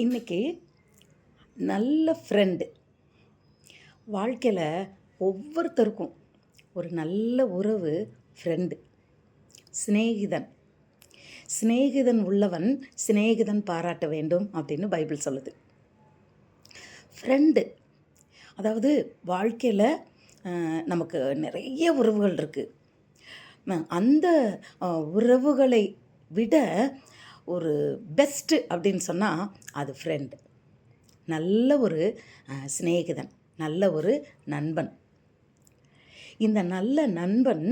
இன்றைக்கி நல்ல ஃப்ரெண்டு வாழ்க்கையில் ஒவ்வொருத்தருக்கும் ஒரு நல்ல உறவு ஃப்ரெண்டு. சிநேகிதன் சிநேகிதன் உள்ளவன் சிநேகிதன் பாராட்ட வேண்டும் அப்படின்னு பைபிள் சொல்லுது. ஃப்ரெண்டு அதாவது வாழ்க்கையில் நமக்கு நிறைய உறவுகள் இருக்குது. அந்த உறவுகளை விட ஒரு பெஸ்ட்டு அப்படின்னு சொன்னால் அது ஃப்ரெண்டு. நல்ல ஒரு சிநேகிதன், நல்ல ஒரு நண்பன். இந்த நல்ல நண்பன்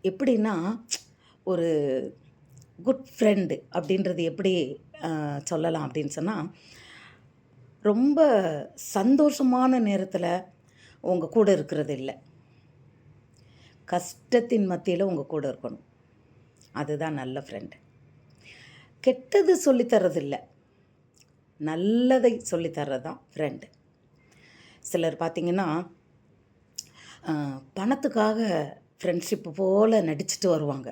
எப்படின்னா, ஒரு குட் ஃப்ரெண்டு அப்படின்றது எப்படி சொல்லலாம் அப்படின்னு சொன்னால், ரொம்ப சந்தோஷமான நேரத்தில் உங்கள் கூட இருக்கிறது இல்லை, கஷ்டத்தின் மத்தியில் உங்கள் கூட இருக்கணும். அதுதான் நல்ல ஃப்ரெண்டு. கெட்டது சொல்லித்தரதில்லை, நல்லதை சொல்லித்தர்றது தான் ஃப்ரெண்டு. சிலர் பார்த்திங்கன்னா பணத்துக்காக ஃப்ரெண்ட்ஷிப்பு போல் நடிச்சுட்டு வருவாங்க.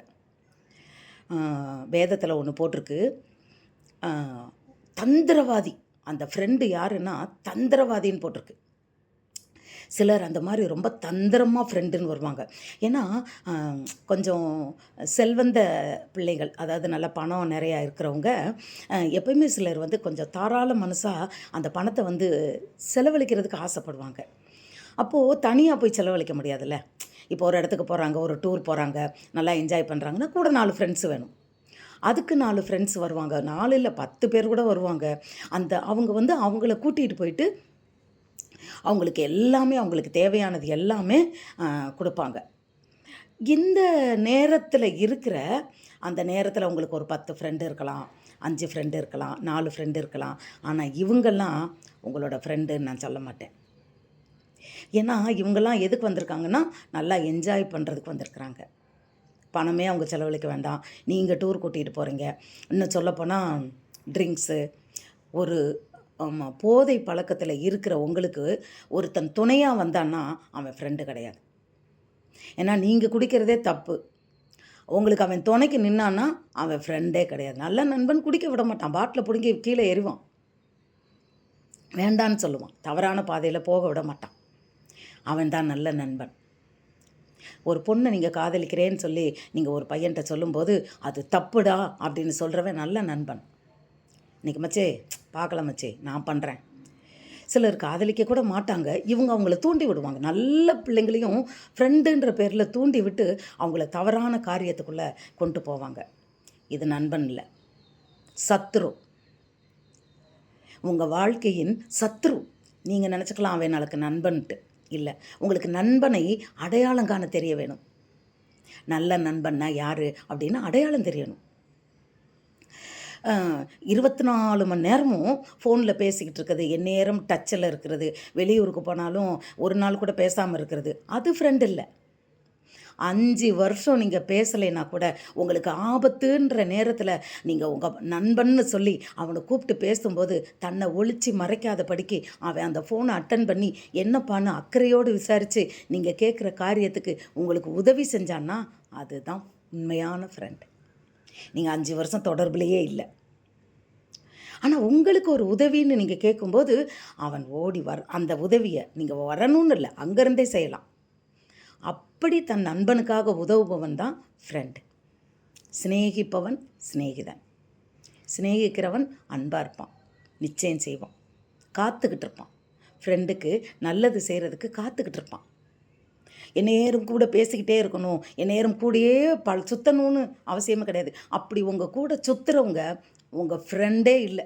வேதத்தில் ஒன்று போட்டிருக்கு, தந்திரவாதி. அந்த ஃப்ரெண்டு யாருன்னா தந்திரவாதின்னு போட்டிருக்கு. சிலர் அந்த மாதிரி ரொம்ப தந்திரமாக ஃப்ரெண்டுன்னு வருவாங்க. ஏன்னா கொஞ்சம் செல்வந்த பிள்ளைகள், அதாவது நல்ல பணம் நிறையா இருக்கிறவங்க எப்பயுமே சிலர் கொஞ்சம் தாராள மனசாக அந்த பணத்தை செலவழிக்கிறதுக்கு ஆசைப்படுவாங்க. அப்போது தனியாக போய் செலவழிக்க முடியாதுல்ல. இப்போ ஒரு இடத்துக்கு போகிறாங்க, ஒரு டூர் போகிறாங்க, நல்லா என்ஜாய் பண்ணுறாங்கன்னா கூட 4 ஃப்ரெண்ட்ஸு வேணும். அதுக்கு 4 ஃப்ரெண்ட்ஸ் வருவாங்க, 4 இல்லை 10 பேர் கூட வருவாங்க. அவங்க அவங்கள கூட்டிகிட்டு போயிட்டு அவங்களுக்கு எல்லாமே, அவங்களுக்கு தேவையானது எல்லாமே கொடுப்பாங்க. இந்த நேரத்தில் அந்த நேரத்தில் உங்களுக்கு ஒரு 10 ஃப்ரெண்டு இருக்கலாம், 5 ஃப்ரெண்டு இருக்கலாம், 4 ஃப்ரெண்டு இருக்கலாம். ஆனால் இவங்கெல்லாம் உங்களோட ஃப்ரெண்டுன்னு நான் சொல்ல மாட்டேன். ஏன்னா இவங்கெல்லாம் எதுக்கு வந்திருக்காங்கன்னா, நல்லா என்ஜாய் பண்ணுறதுக்கு வந்திருக்கிறாங்க. பணமே அவங்க செலவழிக்க வேண்டாம். நீங்கள் டூர் கூட்டிகிட்டு போகிறீங்க. இன்னும் சொல்லப்போனால் ட்ரிங்க்ஸு, ஒரு போதை பழக்கத்தில் இருக்கிற உங்களுக்கு ஒருத்தன் துணையாக வந்தான்னா அவன் ஃப்ரெண்டு கிடையாது. ஏன்னா நீங்கள் குடிக்கிறதே தப்பு, உங்களுக்கு அவன் துணைக்கு நின்னான்னா அவன் ஃப்ரெண்டே கிடையாது. நல்ல நண்பன் குடிக்க விட மாட்டான், பாட்டில் பிடுங்கி கீழே எறிவான், வேண்டான்னு சொல்லுவான், தவறான பாதையில் போக விட மாட்டான். அவன் தான் நல்ல நண்பன். ஒரு பொண்ணை நீங்கள் காதலிக்கிறேன்னு சொல்லி நீங்கள் ஒரு பையன்கிட்ட சொல்லும்போது அது தப்புடா அப்படின்னு சொல்கிறவன் நல்ல நண்பன். இன்றைக்கி மச்சே பார்க்கலாம் மச்சே, நான் பண்ணுறேன். சிலர் காதலிக்க கூட மாட்டாங்க, இவங்க அவங்கள தூண்டி விடுவாங்க. நல்ல பிள்ளைங்களையும் ஃப்ரெண்டுன்ற பேரில் தூண்டி விட்டு அவங்கள தவறான காரியத்துக்குள்ளே கொண்டு போவாங்க. இது நண்பன் இல்லை, சத்ரு. உங்கள் வாழ்க்கையின் சத்ரு. நீங்கள் நினச்சிக்கலாம் அவன் நாளுக்கு நண்பன்ட்டு. இல்லை, உங்களுக்கு நண்பனை அடையாளம் காண தெரிய வேணும். நல்ல நண்பன்னா யார் அப்படின்னு அடையாளம் தெரியணும். 24 மணி நேரமும் ஃபோனில் பேசிக்கிட்டு இருக்கிறது, எந்நேரம் டச்சில் இருக்கிறது, வெளியூருக்கு போனாலும் ஒரு நாள் கூட பேசாமல் இருக்கிறது, அது ஃப்ரெண்ட் இல்லை. 5 வருஷம் நீங்கள் பேசலைன்னா கூட உங்களுக்கு ஆபத்துன்ற நேரத்தில் நீங்கள் உங்கள் நண்பன்னு சொல்லி அவனை கூப்பிட்டு பேசும்போது தன்னை ஒழிச்சு மறைக்காத படிக்கு அவன் அந்த ஃபோனை அட்டன் பண்ணி என்னப்பான்னு அக்கறையோடு விசாரித்து நீங்கள் கேட்குற காரியத்துக்கு உங்களுக்கு உதவி செஞ்சான்னா அதுதான் உண்மையான ஃப்ரெண்ட். நீங்கள் 5 வருஷம் தொடர்புலையே இல்லை, ஆனால் உங்களுக்கு ஒரு உதவின்னு நீங்கள் கேட்கும்போது அவன் ஓடி அந்த உதவியை நீங்கள் வரணும்னு இல்லை, அங்கேருந்தே செய்யலாம். அப்படி தன் நண்பனுக்காக உதவுபவன் தான் ஃப்ரெண்டு. சிநேகிப்பவன் சிநேகிதன். சிநேகிக்கிறவன் அன்பாக இருப்பான், நிச்சயம் செய்வான், காத்துக்கிட்டு இருப்பான். ஃப்ரெண்டுக்கு நல்லது செய்கிறதுக்கு காத்துக்கிட்டு இருப்பான். எந்நேரம் கூட பேசிக்கிட்டே இருக்கணும், எந்நேரம் கூடயே சுற்றணும்னு அவசியமே கிடையாது. அப்படி உங்கள் கூட சுற்றுறவங்க உங்கள் ஃப்ரெண்டே இல்லை.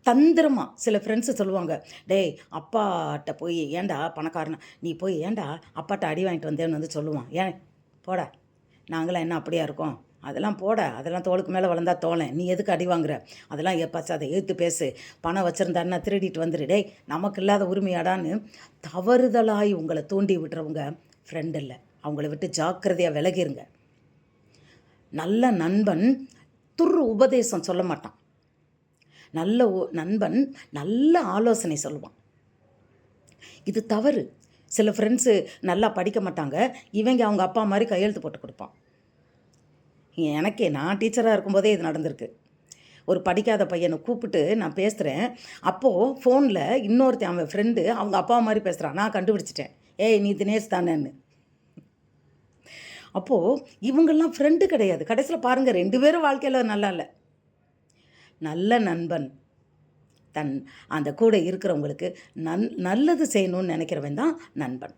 தந்திரமாக சில ஃப்ரெண்ட்ஸு சொல்லுவாங்க, டேய் அப்பாட்ட போய் ஏன்டா பணக்காரனா நீ போய் ஏன்டா அப்பாட்ட அடி வாங்கிட்டு வந்தேன்னு சொல்லுவான். ஏன் போட, நாங்களாம் என்ன அப்படியா இருக்கோம், அதெல்லாம் போட, அதெல்லாம் தோளுக்கு மேலே வளர்ந்தா தோலேன், நீ எதுக்கு அடி வாங்குற, அதெல்லாம் எப்பாச்சும் அதை ஏற்று பேசு, பணம் வச்சுருந்தாருன்னா திருடிட்டு வந்துரு, டேய் நமக்கு இல்லாத உரிமையாடான்னு தவறுதலாகி உங்களை தூண்டி விட்டுறவங்க ஃப்ரெண்ட் இல்லை. அவங்கள விட்டு ஜாக்கிரதையாக விலகிருங்க. நல்ல நண்பன் உபதேசம் சொல்ல மாட்டான். நல்ல நண்பன் நல்ல ஆலோசனை சொல்லுவான். இது தவறு. சில ஃப்ரெண்ட்ஸு நல்லா படிக்க மாட்டாங்க, இவங்க அவங்க அப்பா மாதிரி கையெழுத்து போட்டு கொடுப்பான். எனக்கே நான் டீச்சராக இருக்கும்போதே இது நடந்திருக்கு. ஒரு படிக்காத பையனை கூப்பிட்டு நான் பேசுகிறேன். அப்போது ஃபோனில் இன்னொருத்தன் அவன் ஃப்ரெண்டு அவங்க அப்பா மாதிரி பேசுகிறான். நான் கண்டுபிடிச்சிட்டேன். ஏய் நீ தினேஷ் தானேன்னு. அப்போது இவங்கெல்லாம் ஃப்ரெண்டு கிடையாது. கடைசியில் பாருங்கள் 2 பேரும் வாழ்க்கையில் நல்லா இல்லை. நல்ல நண்பன் அந்த கூட இருக்கிறவங்களுக்கு நல்லது செய்யணும்னு நினைக்கிறவன் தான் நண்பன்.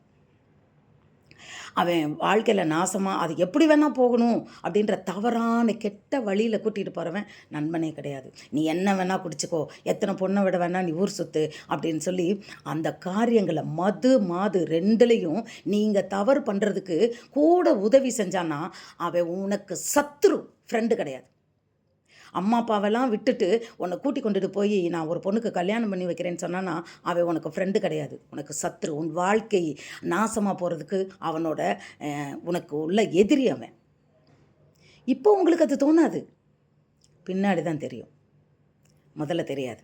அவன் வாழ்க்கையில் நாசமாக அது எப்படி வேணால் போகணும் அப்படின்ற தவறான கெட்ட வழியில் கூட்டிகிட்டு போகிறவன் நண்பனே கிடையாது. நீ என்ன வேணால் குடிச்சிக்கோ, எத்தனை பொண்ணை விட வேணால் நீ ஊர் சுற்று அப்படின்னு சொல்லி அந்த காரியங்களை மாது 2லையும் நீங்கள் தவறு பண்ணுறதுக்கு கூட உதவி செஞ்சான்னா அவன் உனக்கு சத்துரு, ஃப்ரெண்டு கிடையாது. அம்மா அப்பாவெல்லாம் விட்டுட்டு உன்னை கூட்டி கொண்டுட்டு போய் நான் ஒரு பொண்ணுக்கு கல்யாணம் பண்ணி வைக்கிறேன்னு சொன்னான்னா அவன் உனக்கு ஃப்ரெண்டு கிடையாது, உனக்கு சத்ரு. உன் வாழ்க்கை நாசமாக போகிறதுக்கு அவனோட உனக்கு உள்ள எதிரி அவன். இப்போ உங்களுக்கு அது தோணாது, பின்னாடி தான் தெரியும், முதல்ல தெரியாது.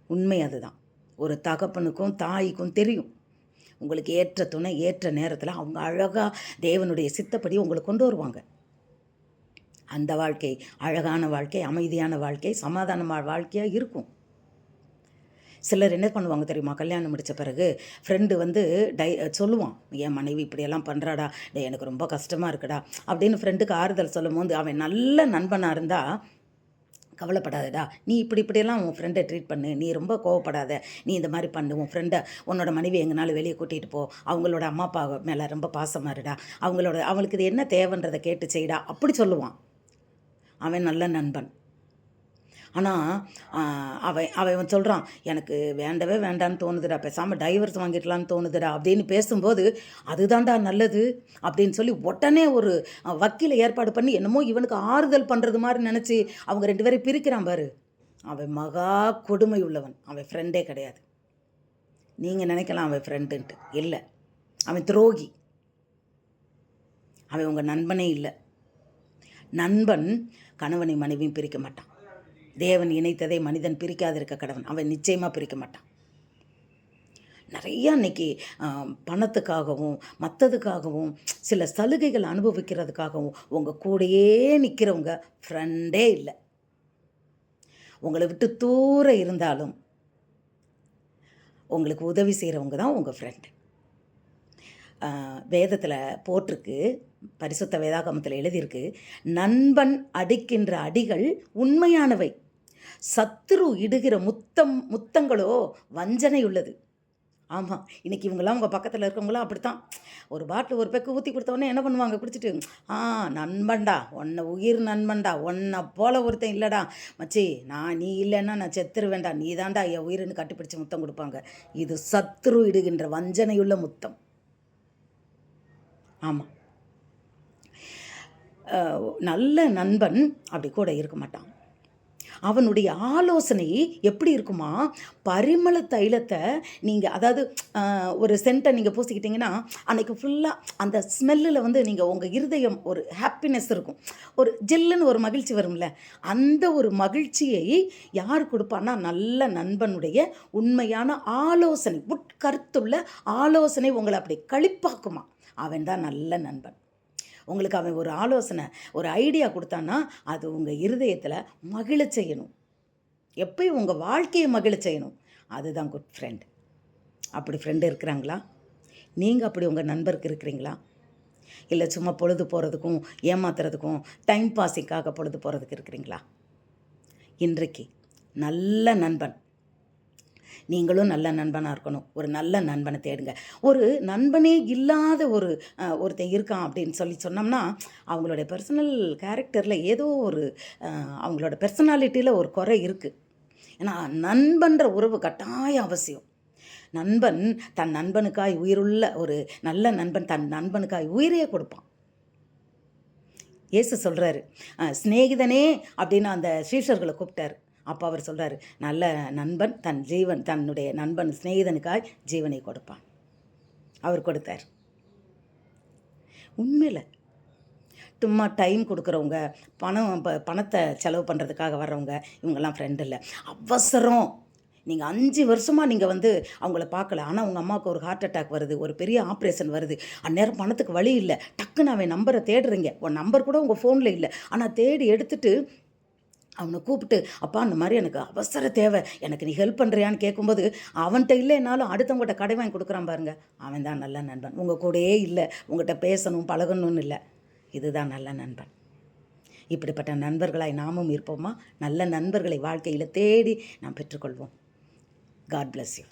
உண்மை அதுதான். ஒரு தகப்பனுக்கும் தாய்க்கும் தெரியும். உங்களுக்கு ஏற்ற துணை ஏற்ற நேரத்தில் அவங்க அழகாக தேவனுடைய சித்தப்படி உங்களுக்கு கொண்டு வருவாங்க. அந்த வாழ்க்கை அழகான வாழ்க்கை, அமைதியான வாழ்க்கை, சமாதானமான வாழ்க்கையாக இருக்கும். சிலர் என்ன பண்ணுவாங்க தெரியுமா, கல்யாணம் முடித்த பிறகு ஃப்ரெண்டு வந்து சொல்லுவான், என் மனைவி இப்படியெல்லாம் பண்ணுறாடா, எனக்கு ரொம்ப கஷ்டமாக இருக்குடா அப்படின்னு ஃப்ரெண்டுக்கு ஆறுதல் சொல்லும் போது அவன் நல்ல நண்பனாக இருந்தால், கவலைப்படாதடா, நீ இப்படியெல்லாம் உன் ஃப்ரெண்டை ட்ரீட் பண்ணு, நீ ரொம்ப கோவப்படாத, நீ இந்த மாதிரி பண்ணு, உன் ஃப்ரெண்டை உன்னோட மனைவி எங்கனாலும் வெளியே கூட்டிகிட்டு போ, அவங்களோட அம்மா அப்பா மேலே ரொம்ப பாசமாக இருடா, அவங்களுக்கு இது என்ன தேவைன்றதை கேட்டு செய்டா அப்படி சொல்லுவான். அவன் நல்ல நண்பன். ஆனால் அவன் சொல்கிறான், எனக்கு வேண்டவே வேண்டான்னு தோணுதுடா, பேசாமல் டைவர்ஸ் வாங்கிடலான்னு தோணுதுடா அப்படின்னு பேசும்போது, அதுதான்டா நல்லது அப்படின்னு சொல்லி உடனே ஒரு வக்கீலை ஏற்பாடு பண்ணி என்னமோ இவனுக்கு ஆறுதல் பண்ணுறது மாதிரி நினச்சி அவங்க 2 பேரும் பிரிக்கிறான் பாரு. அவன் மகா கொடுமை உள்ளவன், அவன் ஃப்ரெண்டே கிடையாது. நீங்கள் நினைக்கலாம் அவன் ஃப்ரெண்டுன்ட்டு, இல்லை, அவன் துரோகி, அவன் உங்கள் நண்பனே இல்லை. நண்பன் கணவனை மனைவியும் பிரிக்க மாட்டான். தேவன் இணைத்ததை மனிதன் பிரிக்காதிருக்க கடவன், அவன் நிச்சயமாக பிரிக்க மாட்டான். நிறையா இன்றைக்கி பணத்துக்காகவும் மற்றதுக்காகவும் சில சலுகைகள் அனுபவிக்கிறதுக்காகவும் உங்கள் கூடையே நிற்கிறவங்க ஃப்ரெண்டே இல்லை. உங்களை விட்டு தூர இருந்தாலும் உங்களுக்கு உதவி செய்கிறவங்க தான் உங்கள் ஃப்ரெண்டு. வேதத்தில் போட்டிருக்கு, பரிசுத்த வேதாகமத்தில் எழுதியிருக்கு, நண்பன் அடிக்கின்ற அடிகள் உண்மையானவை, சத்துரு இடுகிற முத்தங்களோ வஞ்சனை உள்ளது. ஆமாம், இன்றைக்கி இவங்களாம் உங்கள் பக்கத்தில் இருக்கவங்களாம் அப்படித்தான். ஒரு பாட்டில் ஒரு பெக்கு ஊற்றி கொடுத்தோடனே என்ன பண்ணுவாங்க, குடிச்சிட்டு நண்பன்டா, உன்னை உயிர் நண்பன்டா, உன்னை போல ஒருத்தன் இல்லைடா மச்சி, நீ இல்லைன்னா நான் செத்துருவேண்டா, நீ தாண்டா என் உயிர்னு கட்டிப்பிடிச்சி முத்தம் கொடுப்பாங்க. இது சத்துரு இடுகின்ற வஞ்சனையுள்ள முத்தம். ஆமாம், நல்ல நண்பன் அப்படி கூட இருக்க மாட்டான். அவனுடைய ஆலோசனை எப்படி இருக்குமா, பரிமள தைலத்தை நீங்கள் அதாவது ஒரு சென்ட்டை நீங்கள் பூசிக்கிட்டிங்கன்னா அன்றைக்கி ஃபுல்லாக அந்த ஸ்மெல்லில் வந்து நீங்கள் உங்கள் இருதயம் ஒரு ஹாப்பினஸ் இருக்கும், ஒரு ஜில்லுன்னு ஒரு மகிழ்ச்சி வரும்ல, அந்த ஒரு மகிழ்ச்சியை யார் கொடுப்பான்னா நல்ல நண்பனுடைய உண்மையான ஆலோசனை, உட்கருத்துள்ள ஆலோசனை உங்களை அப்படி களிப்பாக்குமா, அவன் தான் நல்ல நண்பன். உங்களுக்கு அவன் ஒரு ஆலோசனை ஒரு ஐடியா கொடுத்தான்னா அது உங்கள் இருதயத்தில் மகிழ செய்யணும், எப்பயும் உங்கள் வாழ்க்கையை மகிழ செய்யணும். அதுதான் குட் ஃப்ரெண்ட். அப்படி ஃப்ரெண்டு இருக்கிறாங்களா? நீங்கள் அப்படி உங்கள் நண்பருக்கு இருக்கிறீங்களா? இல்லை சும்மா பொழுது போகிறதுக்கும் ஏமாத்துறதுக்கும் டைம் பாஸிங்காக பொழுது போகிறதுக்கு இருக்கிறீங்களா? இன்றைக்கு நல்ல நண்பன், நீங்களும் நல்ல நண்பனாக இருக்கணும். ஒரு நல்ல நண்பனை தேடுங்க. ஒரு நண்பனே இல்லாத ஒருத்தன் இருக்கான் அப்படின்னு சொன்னோம்னா அவங்களோட பர்சனல் கேரக்டரில் ஏதோ ஒரு அவங்களோட பர்சனாலிட்டியில் ஒரு குறை இருக்குது. ஏன்னா நண்பன்ற உறவு கட்டாயம் அவசியம். நண்பன் தன் நண்பனுக்காய் உயிருள்ள ஒரு நல்ல நண்பன் தன் நண்பனுக்காய் உயிரையே கொடுப்பான். இயேசு சொல்கிறாரு, சிநேகிதனே அப்படின்னு அந்த சீஷர்களை கூப்பிட்டார். அப்போ அவர் சொல்கிறார், நல்ல நண்பன் தன்னுடைய நண்பன் சிநேகிதனுக்காய் ஜீவனை கொடுப்பான். அவர் கொடுத்தார். உண்மையில் சும்மா டைம் கொடுக்குறவங்க, பணத்தை செலவு பண்ணுறதுக்காக வர்றவங்க, இவங்கெல்லாம் ஃப்ரெண்ட் இல்லை. அவசரம், நீங்கள் 5 வருஷமாக நீங்கள் வந்து அவங்கள பார்க்கல. ஆனால் உங்கள் அம்மாவுக்கு ஒரு ஹார்ட் அட்டாக் வருது, ஒரு பெரிய ஆப்ரேஷன் வருது. அந்நேரம் பணத்துக்கு வழி இல்ல. டக்குன்னு அவன் நம்பரை தேடுறீங்க. உன் நம்பர் கூட உங்கள் ஃபோனில் இல்ல. ஆனால் தேடி எடுத்துட்டு அவனை கூப்பிட்டு, "அப்பா இந்த மாதிரி எனக்கு அவசர தேவை. எனக்கு நீ ஹெல்ப் பண்ணுறியான்னு?" கேட்கும்போது, அவன்கிட்ட இல்லைனாலும் அடுத்தவங்ககிட்ட கடை வாங்கி கொடுக்குறான் பாருங்க. அவன் தான் நல்ல நண்பன். உங்கள் கூடயே இல்லை, உங்கள்கிட்ட பேசணும் பழகணும்னு இல்லை. இதுதான் நல்ல நண்பன். இப்படிப்பட்ட நண்பர்களாய் நாமும் இருப்போமா? நல்ல நண்பர்களை வாழ்க்கையில் தேடி நாம் பெற்றுக்கொள்வோம். God bless you.